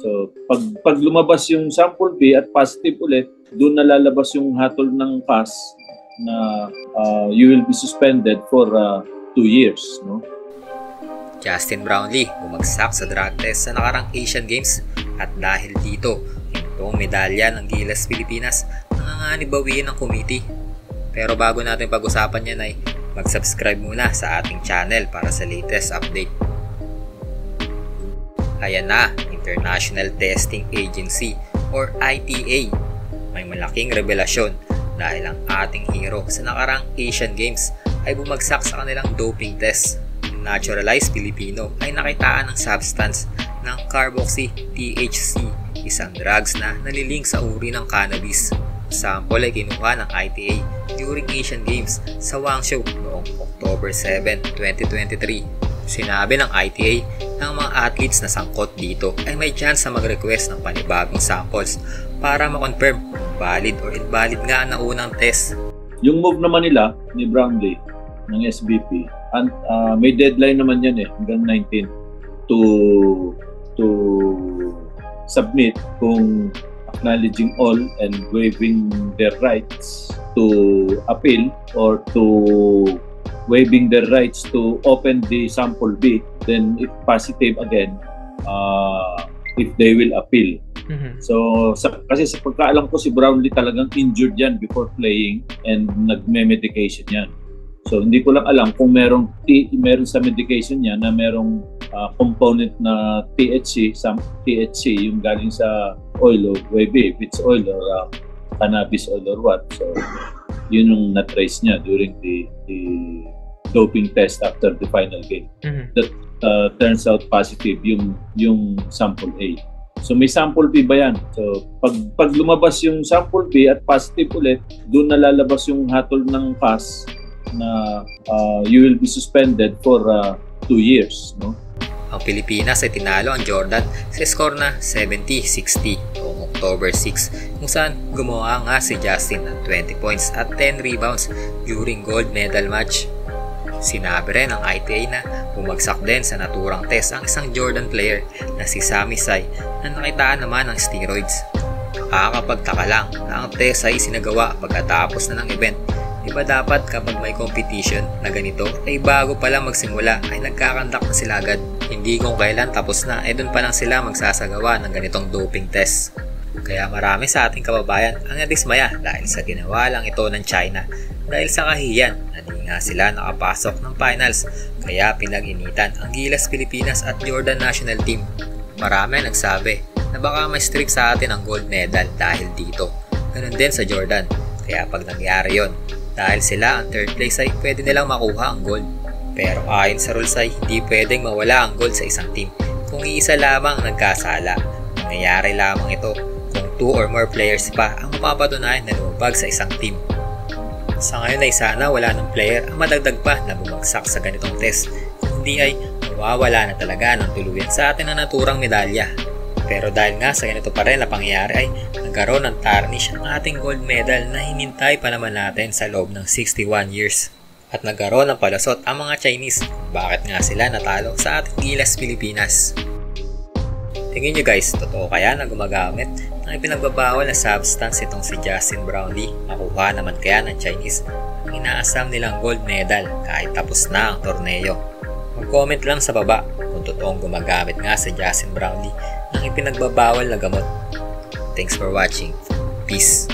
So, pag lumabas yung sample B at positive ulit, doon nalalabas yung hatol ng pass na you will be suspended for 2 years, no? Justin Brownlee bumagsak sa drug test sa nakarang Asian Games at dahil dito, itong medalya ng Gilas Pilipinas nanganganib bawiin ng committee. Pero bago natin pag-usapan yan ay mag-subscribe muna sa ating channel para sa latest update. Ayan na, International Testing Agency or ITA. May malaking revelasyon dahil ang ating hero sa nakarang Asian Games ay bumagsak sa kanilang doping test. Naturalized Filipino ay nakitaan ng substance ng carboxy-THC, isang drugs na nalilink sa uri ng cannabis. Sample ay kinuha ng ITA during Asian Games sa Guangzhou noong October 7, 2023. Sinabi ng ITA na ang mga athletes na sangkot dito ay may chance na mag-request ng panibagong samples para ma-confirm valid or invalid nga ang naunang test. Yung move naman nila ni Brownlee ng SBP, may deadline naman yan hanggang 19 to submit kung acknowledging all and waiving their rights to appeal or to waiving their rights to open the sample B, then if positive again, if they will appeal. So kasi sa pagkaalam ko si Brownlee talagang injured yan before playing and nagme-medication yan. So hindi ko lang alam kung meron sa medication niya na merong component na THC, some THC yung galing sa oil o maybe if it's oil or cannabis oil or what. So yun yung na-trace niya during the doping test after the final game. That turns out positive yung sample A. So may sample B ba yan? So pag lumabas yung sample B at positive ulit, doon nalalabas yung hatol ng pass na you will be suspended for 2 years, no? Ang Pilipinas ay tinalo ang Jordan sa score na 70-60 noong October 6 kung saan gumawa nga si Justin ng 20 points at 10 rebounds during gold medal match. Sinabi rin ng ITA na bumagsak din sa naturang test ang isang Jordan player na si Sami Sai na nakitaan naman ng steroids. Nakakapagtaka lang na ang test ay sinagawa pagkatapos na ng event. Iba dapat kapag may competition na ganito ay bago pa lang magsimula ay nagkakandak na sila agad. Hindi kung kailan tapos na ay doon pa lang sila magsasagawa ng ganitong doping test. Kaya marami sa ating kababayan ang nadismaya dahil sa ginawa lang ito ng China. Dahil sa kahiyan, hindi nga sila nakapasok ng finals kaya pinag-initan ang Gilas Pilipinas at Jordan National Team. Marami nagsabi na baka may streak sa atin ang gold medal dahil dito. Ganun din sa Jordan. Kaya pag nangyari yon, dahil sila ang third place ay pwede nilang makuha ang gold. Pero ayon sa rules ay hindi pwedeng mawala ang gold sa isang team kung iisa lamang nagkasala. Nangyayari lamang ito kung 2 or more players pa ang mapapatunayan na lumabag sa isang team. Sa ngayon ay sana wala ng player ang madagdag pa na bumagsak sa ganitong test. Kundi ay mawawala na talaga ng tuluyan sa atin ang naturang medalya. Pero dahil nga sa ganito pa rin na pangyayari ay nagkaroon ng tarnish ang ating gold medal na hinintay pa naman natin sa loob ng 61 years. At nagkaroon ng palasot ang mga Chinese bakit nga sila natalo sa ating Gilas Pilipinas. Tingin nyo guys, totoo kaya na gumagamit ng ipinagbabawal na substance itong si Justin Brownlee? Makuha naman kaya ng Chinese ang inaasam nilang gold medal kahit tapos na ang torneo? Mag-comment lang sa baba kung totoong gumagamit nga si Justin Brownlee ng ipinagbabawal na gamot. Thanks for watching. Peace.